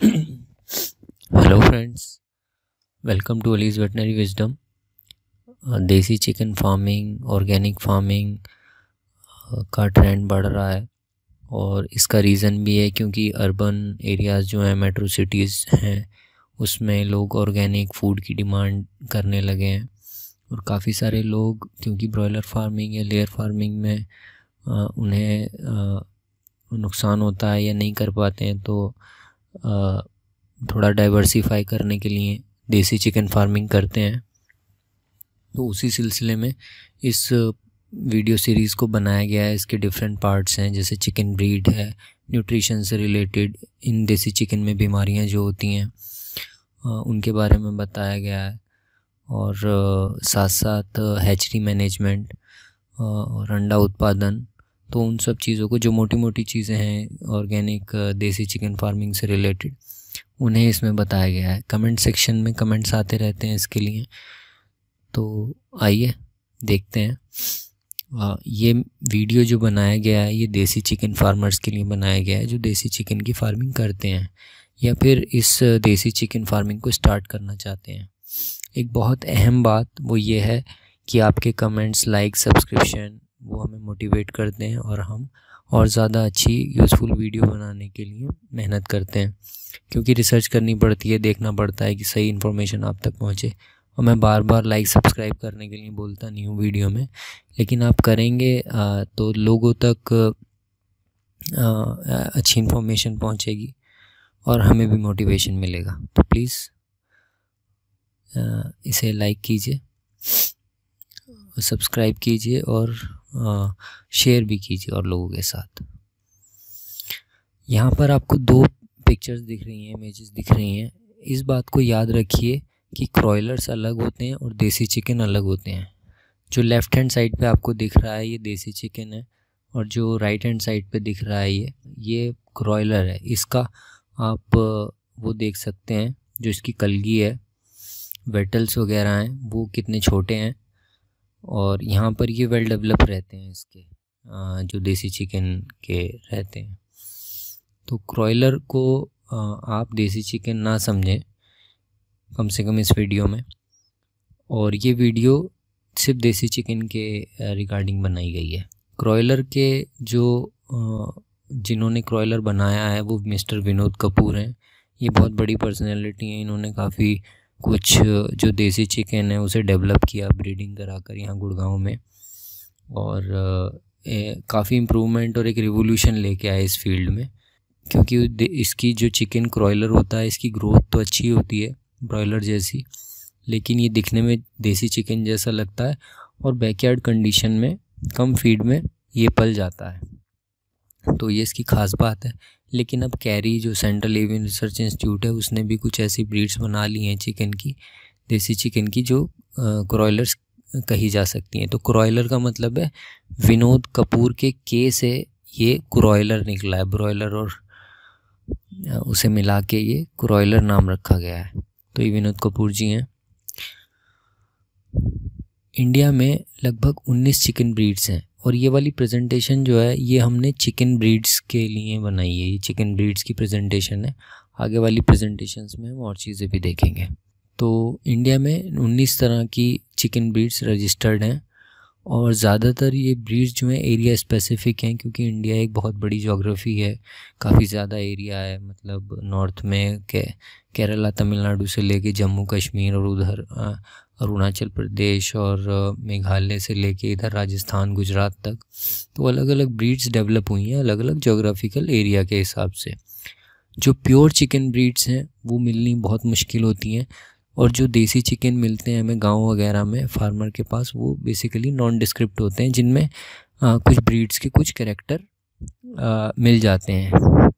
Hello friends, welcome to Ali's veterinary wisdom. Desi chicken farming, organic farming का trend बढ़ रहा है और इसका रीज़न भी है क्योंकि अर्बन एरियाज़ जो हैं, मेट्रो सिटीज़ हैं, उसमें लोग ऑर्गेनिक फूड की डिमांड करने लगे हैं। और काफ़ी सारे लोग क्योंकि ब्रॉयलर फार्मिंग या लेयर फार्मिंग में उन्हें नुकसान होता है या नहीं कर पाते हैं, तो थोड़ा डाइवर्सिफाई करने के लिए देसी चिकन फार्मिंग करते हैं। तो उसी सिलसिले में इस वीडियो सीरीज़ को बनाया गया है। इसके डिफरेंट पार्ट्स हैं, जैसे चिकन ब्रीड है, न्यूट्रिशन से रिलेटेड इन देसी चिकन में बीमारियां जो होती हैं उनके बारे में बताया गया है, और साथ साथ हैचरी मैनेजमेंट और अंडा उत्पादन। तो उन सब चीज़ों को, जो मोटी मोटी चीज़ें हैं ऑर्गेनिक देसी चिकन फार्मिंग से रिलेटेड, उन्हें इसमें बताया गया है। कमेंट सेक्शन में कमेंट्स आते रहते हैं इसके लिए, तो आइए देखते हैं। ये वीडियो जो बनाया गया है ये देसी चिकन फार्मर्स के लिए बनाया गया है, जो देसी चिकन की फार्मिंग करते हैं या फिर इस देसी चिकन फार्मिंग को स्टार्ट करना चाहते हैं। एक बहुत अहम बात वो ये है कि आपके कमेंट्स, लाइक, सब्सक्रिप्शन वो हमें मोटिवेट करते हैं और हम और ज़्यादा अच्छी यूज़फुल वीडियो बनाने के लिए मेहनत करते हैं, क्योंकि रिसर्च करनी पड़ती है, देखना पड़ता है कि सही इन्फॉर्मेशन आप तक पहुँचे। और मैं बार बार लाइक सब्सक्राइब करने के लिए बोलता नहीं हूँ वीडियो में, लेकिन आप करेंगे तो लोगों तक अच्छी इन्फॉर्मेशन पहुँचेगी और हमें भी मोटिवेशन मिलेगा। तो प्लीज़ इसे लाइक कीजिए, सब्सक्राइब कीजिए और शेयर भी कीजिए और लोगों के साथ। यहाँ पर आपको दो पिक्चर्स दिख रही हैं, इमेजेस दिख रही हैं। इस बात को याद रखिए कि क्रॉयलर्स अलग होते हैं और देसी चिकन अलग होते हैं। जो लेफ़्ट हैंड साइड पे आपको दिख रहा है ये देसी चिकन है, और जो राइट हैंड साइड पे दिख रहा है ये क्रॉयलर है। इसका आप वो देख सकते हैं, जो इसकी कलगी है, वेटल्स वगैरह हैं, वो कितने छोटे हैं। और यहाँ पर ये वेल डेवलप रहते हैं इसके, जो देसी चिकन के रहते हैं। तो क्रॉयलर को आप देसी चिकन ना समझें, कम से कम इस वीडियो में। और ये वीडियो सिर्फ देसी चिकन के रिगार्डिंग बनाई गई है। क्रॉयलर के जिन्होंने क्रॉयलर बनाया है वो मिस्टर विनोद कपूर हैं। ये बहुत बड़ी पर्सनैलिटी हैं। इन्होंने काफ़ी कुछ जो देसी चिकन है उसे डेवलप किया, ब्रीडिंग कराकर यहाँ गुड़गांव में, और काफ़ी इम्प्रूवमेंट और एक रिवोल्यूशन लेके आए इस फील्ड में। क्योंकि इसकी जो चिकन क्रॉयलर होता है, इसकी ग्रोथ तो अच्छी होती है ब्रॉयलर जैसी, लेकिन ये दिखने में देसी चिकन जैसा लगता है और बैकयार्ड कंडीशन में कम फीड में ये पल जाता है। तो ये इसकी ख़ास बात है। लेकिन अब कैरी, जो सेंट्रल एवियन रिसर्च इंस्टीट्यूट है, उसने भी कुछ ऐसी ब्रीड्स बना ली हैं चिकन की, देसी चिकन की, जो क्रॉयलर्स कही जा सकती हैं। तो क्रॉयलर का मतलब है विनोद कपूर के के से ये क्रॉयलर निकला है, ब्रॉयलर और उसे मिला के ये क्रॉयलर नाम रखा गया है। तो ये विनोद कपूर जी हैं। इंडिया में लगभग 19 चिकन ब्रीड्स हैं, और ये वाली प्रेजेंटेशन जो है ये हमने चिकन ब्रीड्स के लिए बनाई है। ये चिकन ब्रीड्स की प्रेजेंटेशन है। आगे वाली प्रेजेंटेशंस में हम और चीज़ें भी देखेंगे। तो इंडिया में 19 तरह की चिकन ब्रीड्स रजिस्टर्ड हैं, और ज़्यादातर ये ब्रीड्स जो हैं एरिया स्पेसिफ़िक हैं, क्योंकि इंडिया एक बहुत बड़ी ज्योग्राफी है, काफ़ी ज़्यादा एरिया है। मतलब नॉर्थ में केरला, तमिलनाडु से लेके जम्मू कश्मीर, और उधर अरुणाचल प्रदेश और मेघालय से लेके इधर राजस्थान, गुजरात तक। तो अलग अलग ब्रीड्स डेवलप हुई हैं अलग अलग ज्योग्राफिकल एरिया के हिसाब से। जो प्योर चिकन ब्रीड्स हैं वो मिलनी बहुत मुश्किल होती हैं, और जो देसी चिकन मिलते हैं हमें गांव वगैरह में फार्मर के पास, वो बेसिकली नॉन डिस्क्रिप्ट होते हैं, जिनमें कुछ ब्रीड्स के कुछ कैरेक्टर मिल जाते हैं।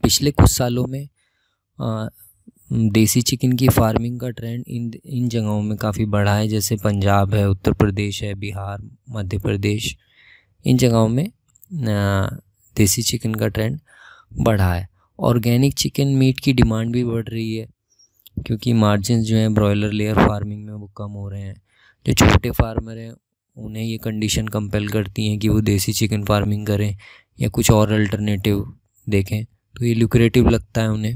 पिछले कुछ सालों में देसी चिकन की फार्मिंग का ट्रेंड इन जगहों में काफ़ी बढ़ा है, जैसे पंजाब है, उत्तर प्रदेश है, बिहार, मध्य प्रदेश। इन जगहों में देसी चिकन का ट्रेंड बढ़ा है। ऑर्गेनिक चिकन मीट की डिमांड भी बढ़ रही है, क्योंकि मार्जिन जो हैं ब्रॉयलर लेयर फार्मिंग में वो कम हो रहे हैं। जो छोटे फार्मर हैं उन्हें ये कंडीशन कंपेल करती हैं कि वो देसी चिकन फार्मिंग करें या कुछ और अल्टरनेटिव देखें, तो ये लुक्रेटिव लगता है उन्हें।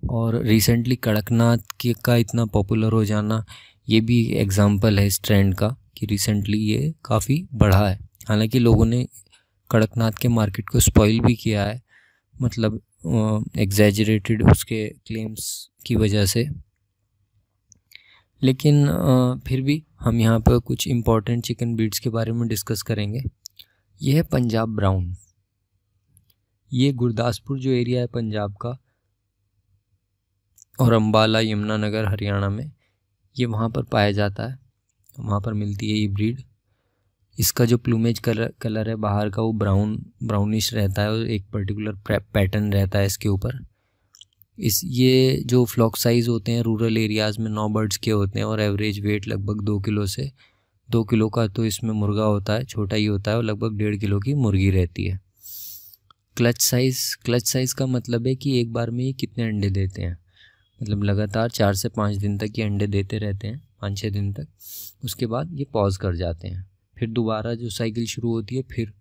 और रिसेंटली कड़कनाथ का इतना पॉपुलर हो जाना ये भी एग्जांपल है इस ट्रेंड का कि रिसेंटली ये काफ़ी बढ़ा है। हालांकि लोगों ने कड़कनाथ के मार्केट को स्पॉइल भी किया है, मतलब एग्जैजरेटेड उसके क्लेम्स की वजह से। लेकिन फिर भी हम यहाँ पर कुछ इम्पॉर्टेंट चिकन ब्रीड्स के बारे में डिस्कस करेंगे। ये है पंजाब ब्राउन। ये गुरदासपुर जो एरिया है पंजाब का और अम्बाला यमुनानगर हरियाणा में, ये वहाँ पर पाया जाता है, वहाँ पर मिलती है ये ब्रीड। इसका जो प्लूमेज कलर है बाहर का वो ब्राउनिश रहता है और एक पर्टिकुलर पैटर्न रहता है इसके ऊपर। ये जो फ्लॉक साइज़ होते हैं रूरल एरियाज़ में 9 बर्ड्स के होते हैं और एवरेज वेट लगभग 2 किलो से 2 किलो का तो इसमें मुर्गा होता है, छोटा ही होता है, और लगभग 1.5 किलो की मुर्गी रहती है। क्लच साइज़ का मतलब है कि एक बार में ये कितने अंडे देते हैं, मतलब लगातार 4 से 5 दिन तक ये अंडे देते रहते हैं, 5-6 दिन तक। उसके बाद ये पॉज कर जाते हैं, फिर दोबारा जो साइकिल शुरू होती है, फिर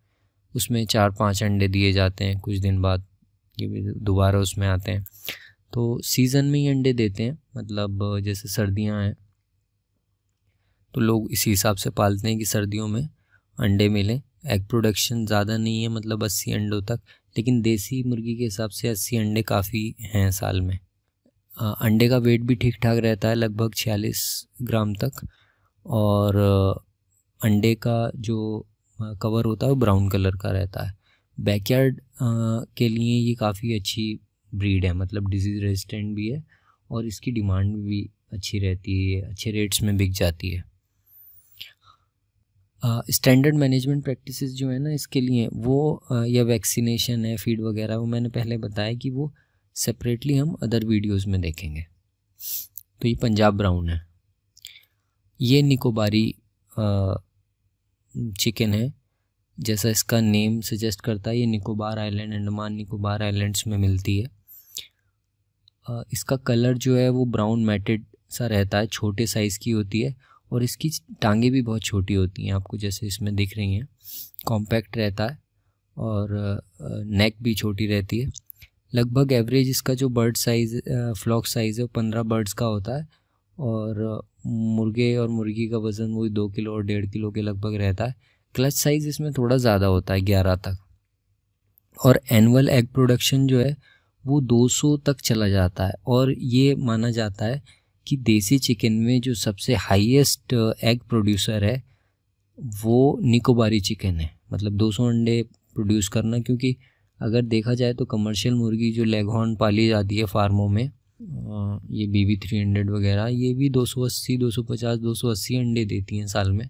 उसमें 4-5 अंडे दिए जाते हैं, कुछ दिन बाद ये भी दोबारा उसमें आते हैं। तो सीज़न में ही अंडे देते हैं, मतलब जैसे सर्दियां हैं तो लोग इसी हिसाब से पालते हैं कि सर्दियों में अंडे मिलें। एग प्रोडक्शन ज़्यादा नहीं है, मतलब 80 अंडों तक, लेकिन देसी मुर्गी के हिसाब से 80 अंडे काफ़ी हैं साल में। अंडे का वेट भी ठीक ठाक रहता है, लगभग 46 ग्राम तक, और अंडे का जो कवर होता है वो ब्राउन कलर का रहता है। बैकयार्ड के लिए ये काफ़ी अच्छी ब्रीड है, मतलब डिजीज़ रेजिस्टेंट भी है और इसकी डिमांड भी अच्छी रहती है, अच्छे रेट्स में बिक जाती है। स्टैंडर्ड मैनेजमेंट प्रैक्टिसेस जो है ना इसके लिए, वो या वैक्सीनेशन है, फीड वगैरह, वो मैंने पहले बताया कि वो सेपरेटली हम अदर वीडियोस में देखेंगे। तो ये पंजाब ब्राउन है, ये निकोबारी चिकन है, जैसा इसका नेम सजेस्ट करता है। ये निकोबार आइलैंड, अंडमान निकोबार आइलैंड्स में मिलती है। इसका कलर जो है वो ब्राउन मैटेड सा रहता है, छोटे साइज़ की होती है और इसकी टांगें भी बहुत छोटी होती हैं, आपको जैसे इसमें दिख रही हैं। कॉम्पैक्ट रहता है और नेक भी छोटी रहती है। लगभग एवरेज इसका जो बर्ड साइज़ फ्लॉक साइज़ है वो 15 बर्ड्स का होता है और मुर्गे और मुर्गी का वज़न वही 2 किलो और 1.5 किलो के लगभग रहता है। क्लच साइज़ इसमें थोड़ा ज़्यादा होता है, 11 तक, और एनुअल एग प्रोडक्शन जो है वो 200 तक चला जाता है। और ये माना जाता है कि देसी चिकन में जो सबसे हाईएस्ट एग प्रोड्यूसर है वो निकोबारी चिकन है, मतलब 200 अंडे प्रोड्यूस करना। क्योंकि अगर देखा जाए तो कमर्शियल मुर्गी जो लेगहॉर्न पाली जाती है फार्मों में, ये BB 300 वगैरह, ये भी 280, 250, 280 अंडे देती हैं साल में।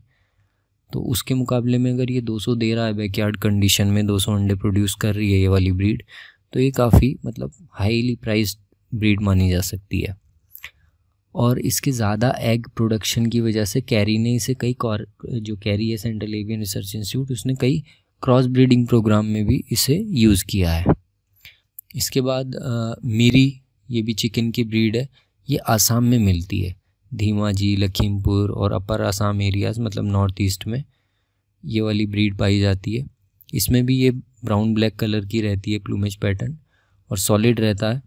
तो उसके मुकाबले में अगर ये 200 दे रहा है बैकयार्ड कंडीशन में, 200 अंडे प्रोड्यूस कर रही है ये वाली ब्रीड, तो ये काफ़ी मतलब हाईली प्राइस्ड ब्रीड मानी जा सकती है। और इसके ज़्यादा एग प्रोडक्शन की वजह से कैरी ने इसे जो कैरी है सेंट्रल एवियन रिसर्च इंस्टीट्यूट, उसने कई क्रॉस ब्रीडिंग प्रोग्राम में भी इसे यूज़ किया है। इसके बाद मीरी, ये भी चिकन की ब्रीड है, ये आसाम में मिलती है, धीमाजी, लखीमपुर और अपर आसाम एरियाज़, मतलब नॉर्थ ईस्ट में ये वाली ब्रीड पाई जाती है। इसमें भी ये ब्राउन ब्लैक कलर की रहती है प्लूमेज पैटर्न और सॉलिड रहता है,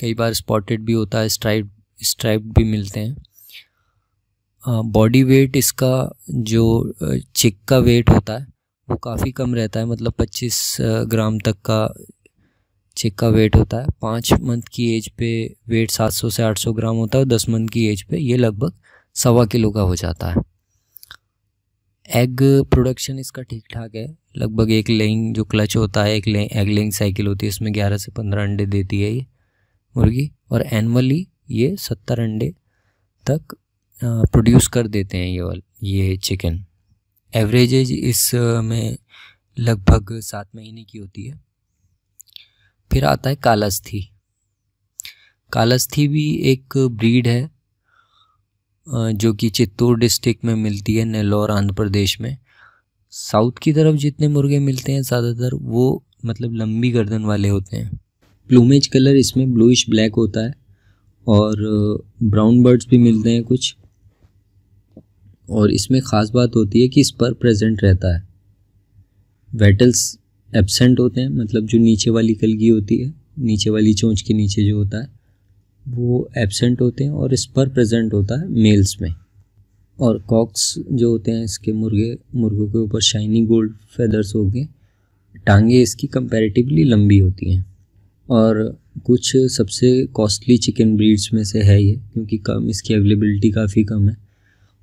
कई बार स्पॉटेड भी होता है, स्ट्राइप्ड भी मिलते हैं। बॉडी वेट इसका जो चिक का वेट होता है वो काफ़ी कम रहता है, मतलब 25 ग्राम तक का चिक का वेट होता है। 5 मंथ की एज पे वेट 700 से 800 ग्राम होता है और 10 मंथ की एज पे ये लगभग 1.25 किलो का हो जाता है। एग प्रोडक्शन इसका ठीक ठाक है, लगभग एक लेइंग जो क्लच होता है, एक एग लेइंग साइकिल होती है, इसमें 11 से 15 अंडे देती है ये मुर्गी, और एनुअली ये 70 अंडे तक प्रोड्यूस कर देते हैं ये चिकन। एवरेज एज इस में लगभग 7 महीने की होती है। फिर आता है कालस्थी। कालस्थी भी एक ब्रीड है जो कि चित्तूर डिस्ट्रिक्ट में मिलती है, नेल्लोर आंध्र प्रदेश में। साउथ की तरफ जितने मुर्गे मिलते हैं ज़्यादातर वो मतलब लंबी गर्दन वाले होते हैं। प्लूमेज कलर इसमें ब्लूइश ब्लैक होता है और ब्राउन बर्ड्स भी मिलते हैं कुछ। और इसमें ख़ास बात होती है कि स्पर प्रेजेंट रहता है, वेटल्स एब्सेंट होते हैं, मतलब जो नीचे वाली कलगी होती है, नीचे वाली चोंच के नीचे जो होता है वो एब्सेंट होते हैं और स्पर प्रेजेंट होता है मेल्स में। और कॉक्स जो होते हैं इसके मुर्गों के ऊपर शाइनी गोल्ड फेदर्स होंगे। टांगे इसकी कंपैरेटिवली लंबी होती हैं। और कुछ सबसे कॉस्टली चिकन ब्रीड्स में से है ये, क्योंकि कम इसकी अवेलेबिलिटी काफ़ी कम है।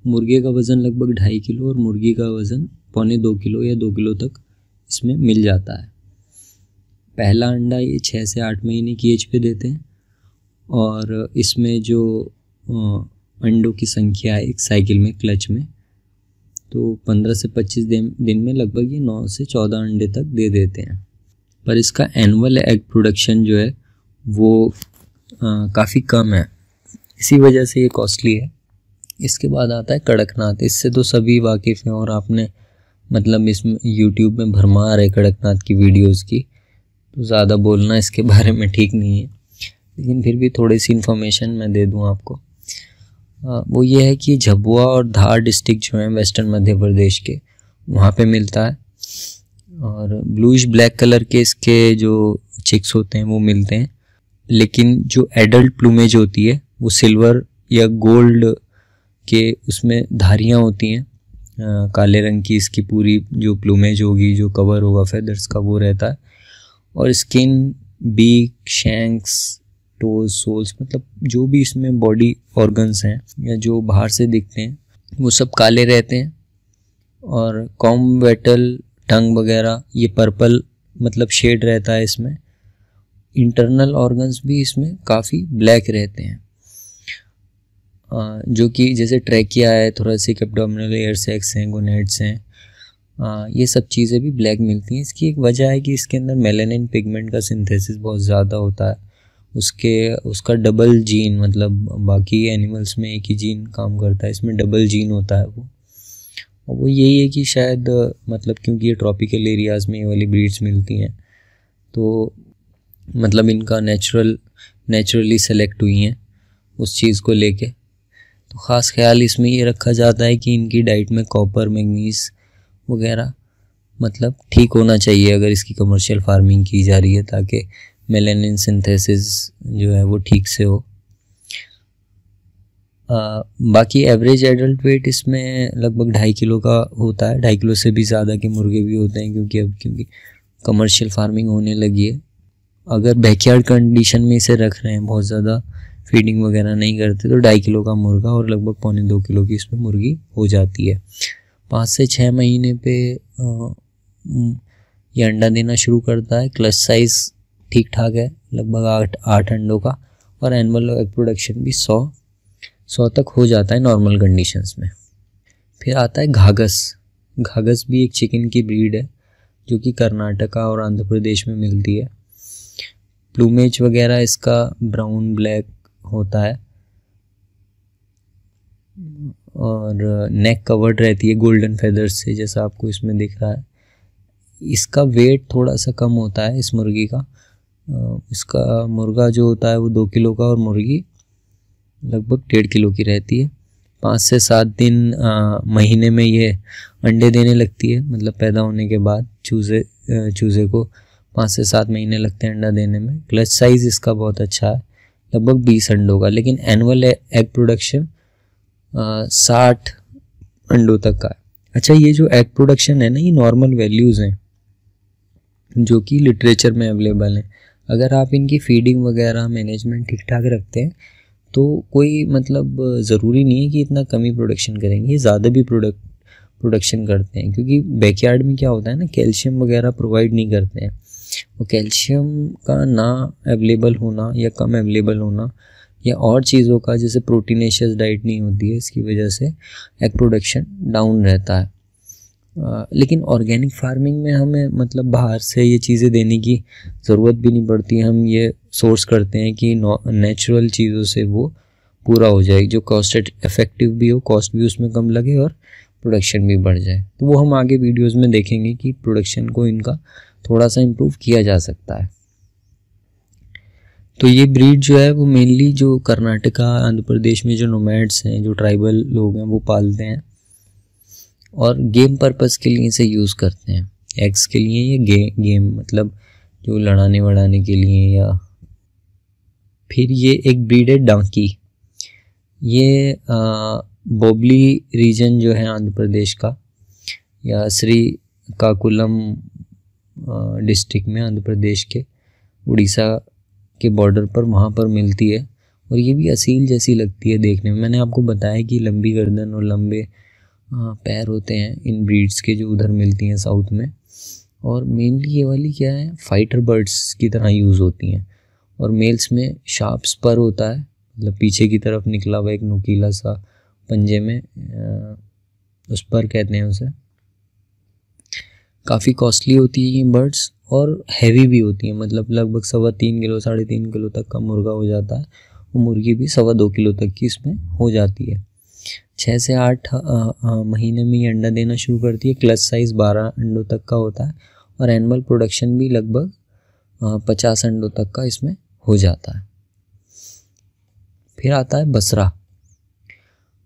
मुर्गे का वज़न लगभग 2.5 किलो और मुर्गी का वज़न 1.25 किलो या 2 किलो तक इसमें मिल जाता है। पहला अंडा ये 6 से 8 महीने की एज पे देते हैं। और इसमें जो अंडों की संख्या है एक साइकिल में, क्लच में, तो 15 से 25 दिन में लगभग ये 9 से 14 अंडे तक दे देते हैं। पर इसका एनुअल एग प्रोडक्शन जो है वो काफ़ी कम है, इसी वजह से ये कॉस्टली है। इसके बाद आता है कड़कनाथ। इससे तो सभी वाकिफ़ हैं और आपने मतलब इसमें यूट्यूब में भरमार है कड़कनाथ की वीडियोस की, तो ज़्यादा बोलना इसके बारे में ठीक नहीं है, लेकिन फिर भी थोड़ी सी इन्फॉर्मेशन मैं दे दूं आपको। वो ये है कि झाबुआ और धार डिस्ट्रिक्ट जो है वेस्टर्न मध्य प्रदेश के, वहाँ पे मिलता है। और ब्लूइश ब्लैक कलर के इसके जो चिक्स होते हैं वो मिलते हैं, लेकिन जो एडल्ट प्लूमेज होती है वो सिल्वर या गोल्ड के उसमें धारियाँ होती हैं। काले रंग की इसकी पूरी जो प्लूमेज होगी, जो कवर होगा फेदर्स का, वो रहता है। और skin, beak, shanks, toes, soles, मतलब जो भी इसमें बॉडी ऑर्गन्स हैं या जो बाहर से दिखते हैं वो सब काले रहते हैं। और कॉम्बेटल, टंग वगैरह ये पर्पल मतलब शेड रहता है इसमें। इंटरनल ऑर्गन्स भी इसमें काफ़ी ब्लैक रहते हैं, जो कि जैसे ट्रैकिया है, थोरेसिक एब्डोमिनल एयर सैक्स हैं, गोनेड्स हैं, ये सब चीज़ें भी ब्लैक मिलती हैं। इसकी एक वजह है कि इसके अंदर मेलानिन पिगमेंट का सिंथेसिस बहुत ज़्यादा होता है। उसका डबल जीन, मतलब बाकी एनिमल्स में एक ही जीन काम करता है, इसमें डबल जीन होता है वो। और वो यही है कि शायद मतलब क्योंकि ये ट्रॉपिकल एरियाज़ में ये वाली ब्रीड्स मिलती हैं, तो मतलब इनका नेचुरली सेलेक्ट हुई हैं उस चीज़ को लेके। तो ख़ास ख्याल इसमें ये रखा जाता है कि इनकी डाइट में कॉपर, मैग्नीज वगैरह मतलब ठीक होना चाहिए अगर इसकी कमर्शियल फार्मिंग की जा रही है, ताकि मेलानिन सिंथेसिस जो है वो ठीक से हो। बाकी एवरेज एडल्ट वेट इसमें लगभग 2.5 किलो का होता है। 2.5 किलो से भी ज़्यादा के मुर्गे भी होते हैं, क्योंकि कमर्शियल फार्मिंग होने लगी है। अगर बैकयार्ड कंडीशन में इसे रख रहे हैं, बहुत ज़्यादा फीडिंग वगैरह नहीं करते, तो 2.5 किलो का मुर्गा और लगभग 1.25 किलो की इसमें मुर्गी हो जाती है। 5 से 6 महीने पे ये अंडा देना शुरू करता है। क्लच साइज़ ठीक ठाक है, लगभग 8 अंडों का। और एनुअल एग प्रोडक्शन भी 100 तक हो जाता है नॉर्मल कंडीशंस में। फिर आता है घाघस। घाघस भी एक चिकन की ब्रीड है जो कि कर्नाटका और आंध्र प्रदेश में मिलती है। प्लूमेज वगैरह इसका ब्राउन ब्लैक होता है और नेक कवर्ड रहती है गोल्डन फेदर्स से, जैसा आपको इसमें दिख रहा है। इसका वेट थोड़ा सा कम होता है इस मुर्गी का। इसका मुर्गा जो होता है वो 2 किलो का और मुर्गी लगभग 1.5 किलो की रहती है। 5 से 7 दिन महीने में ये अंडे देने लगती है, मतलब पैदा होने के बाद चूज़े को 5 से 7 महीने लगते हैं अंडा देने में। क्लच साइज़ इसका बहुत अच्छा है, लगभग 20 अंडों का। लेकिन एनुअल एग प्रोडक्शन 60 अंडों तक का है। अच्छा, ये जो एग प्रोडक्शन है ना, ये नॉर्मल वैल्यूज़ हैं जो कि लिटरेचर में अवेलेबल हैं। अगर आप इनकी फीडिंग वगैरह मैनेजमेंट ठीक ठाक रखते हैं तो कोई मतलब ज़रूरी नहीं है कि इतना कम ही प्रोडक्शन करेंगे, ये ज़्यादा भी प्रोडक्शन करते हैं। क्योंकि बैकयार्ड में क्या होता है ना, कैल्शियम वगैरह प्रोवाइड नहीं करते हैं। और कैल्शियम का ना अवेलेबल होना या कम अवेलेबल होना या और चीज़ों का, जैसे प्रोटीनेशियस डाइट नहीं होती है, इसकी वजह से एग प्रोडक्शन डाउन रहता है। लेकिन ऑर्गेनिक फार्मिंग में हमें मतलब बाहर से ये चीज़ें देने की ज़रूरत भी नहीं पड़ती। हम ये सोर्स करते हैं कि नेचुरल चीज़ों से वो पूरा हो जाए, जो कॉस्ट इफ़ेक्टिव भी हो, कॉस्ट भी उसमें कम लगे और प्रोडक्शन भी बढ़ जाए। तो वो हम आगे वीडियोस में देखेंगे कि प्रोडक्शन को इनका थोड़ा सा इम्प्रूव किया जा सकता है। तो ये ब्रीड जो है वो मेनली जो कर्नाटका, आंध्र प्रदेश में जो नोमैड्स हैं, जो ट्राइबल लोग हैं, वो पालते हैं और गेम पर्पस के लिए इसे यूज़ करते हैं। एग्स के लिए या गेम मतलब जो लड़ाने वड़ाने के लिए या फिर ये एक ब्रीड है डांकी। ये बोबली रीजन जो है आंध्र प्रदेश का, या श्रीकाकुलम डिस्ट्रिक्ट में आंध्र प्रदेश के उड़ीसा के बॉर्डर पर वहाँ पर मिलती है। और ये भी असील जैसी लगती है देखने में। मैंने आपको बताया कि लंबी गर्दन और लंबे पैर होते हैं इन ब्रीड्स के जो उधर मिलती हैं साउथ में। और मेनली ये वाली क्या है, फाइटर बर्ड्स की तरह यूज़ होती हैं। और मेल्स में शार्प स्पर होता है, मतलब पीछे की तरफ निकला हुआ एक नुकीला सा पंजे में, उस पर कहते हैं उसे। काफ़ी कॉस्टली होती है ये बर्ड्स और हैवी भी होती हैं, मतलब लगभग 3.25 किलो 3.5 किलो तक का मुर्गा हो जाता है। और मुर्गी भी 2.25 किलो तक की इसमें हो जाती है। 6 से 8 महीने में ये अंडा देना शुरू करती है। क्लच साइज़ 12 अंडों तक का होता है और एनुअल प्रोडक्शन भी लगभग 50 अंडों तक का इसमें हो जाता है। फिर आता है बसरा।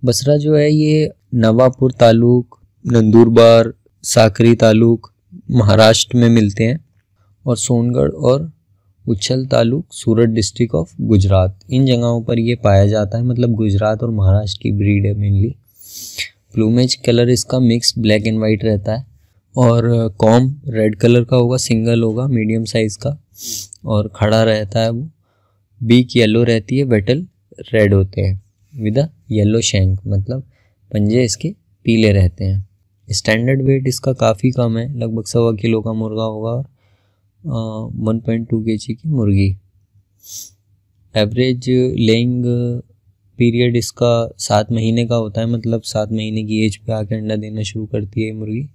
बसरा जो है ये नवापुर तालुक, नंदुरबार, साकरी तालुक महाराष्ट्र में मिलते हैं। और सोनगढ़ और उच्छल तालुक सूरत डिस्ट्रिक्ट ऑफ गुजरात, इन जगहों पर ये पाया जाता है। मतलब गुजरात और महाराष्ट्र की ब्रीड है मेनली। प्लूमेज कलर इसका मिक्स ब्लैक एंड वाइट रहता है। और कॉम रेड कलर का होगा, सिंगल होगा, मीडियम साइज़ का, और खड़ा रहता है वो। बीक येलो रहती है, वेटल रेड होते हैं विद अ येलो शैंक, मतलब पंजे इसके पीले रहते हैं। स्टैंडर्ड वेट इसका काफ़ी कम है, लगभग 1.25 किलो का मुर्गा होगा और 1.2 kg की मुर्गी। एवरेज लेइंग पीरियड इसका 7 महीने का होता है, मतलब 7 महीने की एज पे आकर अंडा देना शुरू करती है मुर्गी।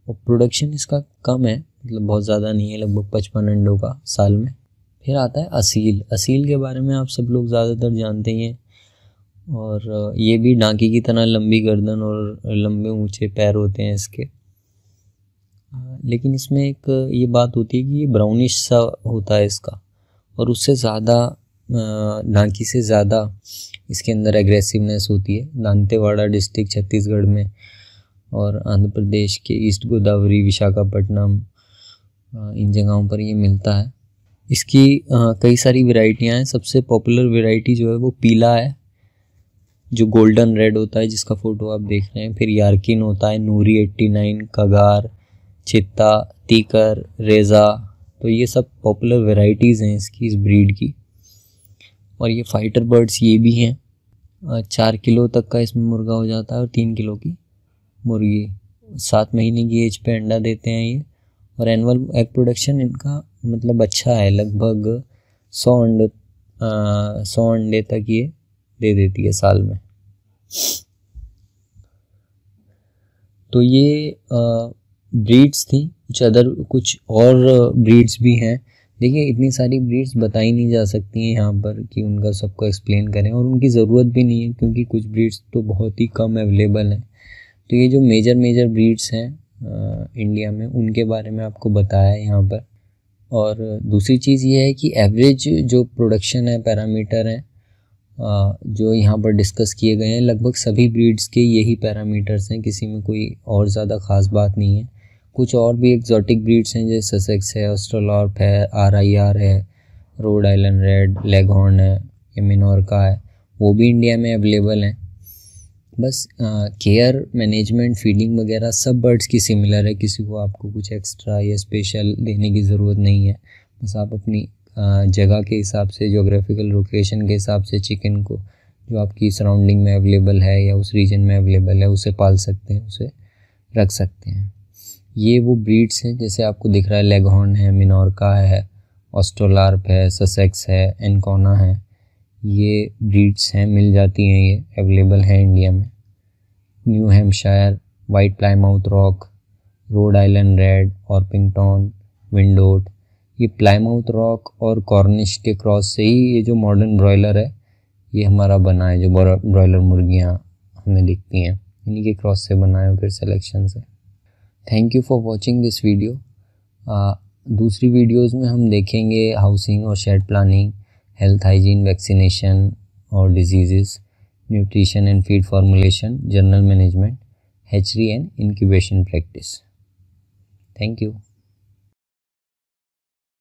और प्रोडक्शन इसका कम है, मतलब बहुत ज़्यादा नहीं है, लगभग 55 अंडों का साल में। फिर आता है असील। असील के बारे में आप सब लोग ज़्यादातर जानते ही हैं। और ये भी डांकी की तरह लंबी गर्दन और लंबे ऊंचे पैर होते हैं इसके। लेकिन इसमें एक ये बात होती है कि ये ब्राउनिश सा होता है इसका, और उससे ज़्यादा डांकी से ज़्यादा इसके अंदर एग्रेसिवनेस होती है। दांतेवाड़ा डिस्ट्रिक्ट छत्तीसगढ़ में और आंध्र प्रदेश के ईस्ट गोदावरी, विशाखापट्टनम, इन जगहों पर ये मिलता है। इसकी कई सारी वैरायटियाँ हैं। सबसे पॉपुलर वैरायटी जो है वो पीला है, जो गोल्डन रेड होता है, जिसका फ़ोटो आप देख रहे हैं। फिर यार्किन होता है, नूरी 89, कगार, चित्ता, तीकर, रेज़ा। तो ये सब पॉपुलर वैरायटीज़ हैं इसकी, इस ब्रीड की। और ये फाइटर बर्ड्स ये भी हैं। 4 किलो तक का इसमें मुर्गा हो जाता है और 3 किलो की मुर्गी। 7 महीने की एज पे अंडा देते हैं ये। और एनुअल एग प्रोडक्शन इनका मतलब अच्छा है, लगभग 100 अंडे तक ये दे देती है साल में। तो ये ब्रीड्स थी। कुछ और ब्रीड्स भी हैं। देखिए इतनी सारी ब्रीड्स बताई नहीं जा सकती हैं यहाँ पर कि उनका सबको एक्सप्लेन करें, और उनकी ज़रूरत भी नहीं है, क्योंकि कुछ ब्रीड्स तो बहुत ही कम अवेलेबल हैं। तो ये जो मेजर ब्रीड्स हैं इंडिया में, उनके बारे में आपको बताया है यहाँ पर। और दूसरी चीज़ ये है कि एवरेज जो प्रोडक्शन है, पैरामीटर हैं जो यहाँ पर डिस्कस किए गए हैं, लगभग सभी ब्रीड्स के यही पैरामीटर्स हैं। किसी में कोई और ज़्यादा ख़ास बात नहीं है। कुछ और भी एक्जॉटिक ब्रीड्स हैं, जैसे ससेक्स है, ऑस्ट्रेलॉर्प है, RIR है, रोड आइलैंड रेड, लेगहॉर्न है, या मिनोरका है, वो भी इंडिया में अवेलेबल हैं। बस केयर, मैनेजमेंट, फीडिंग वगैरह सब बर्ड्स की सिमिलर है। किसी को आपको कुछ एक्स्ट्रा या स्पेशल देने की ज़रूरत नहीं है। बस आप अपनी जगह के हिसाब से, जोग्राफिकल लोकेशन के हिसाब से चिकन को, जो आपकी सराउंडिंग में अवेलेबल है या उस रीजन में अवेलेबल है, उसे पाल सकते हैं, उसे रख सकते हैं। ये वो ब्रीड्स हैं जैसे आपको दिख रहा है, लेगहॉर्न है, मिनोरका है, ऑस्ट्रोलार्प है, ससेक्स है, एनकोना है। ये ब्रीड्स हैं, मिल जाती हैं, ये अवेलेबल है इंडिया में। New Hampshire, White Plymouth Rock, Rhode Island Red, Orpington, Wyandotte. ये प्लाईमाउथ रॉक और कॉर्निश के क्रॉस से ही ये जो मॉडर्न ब्रॉयलर है ये हमारा बना है। जो ब्रॉयलर मुर्गियाँ हमें दिखती हैं, इन्हीं के क्रॉस से बना है, फिर सिलेक्शन से। Thank you for watching this video. दूसरी वीडियोज़ में हम देखेंगे हाउसिंग और shed planning, health hygiene, vaccination और diseases, nutrition and feed formulation, general management, hatchery and incubation practice. Thank you.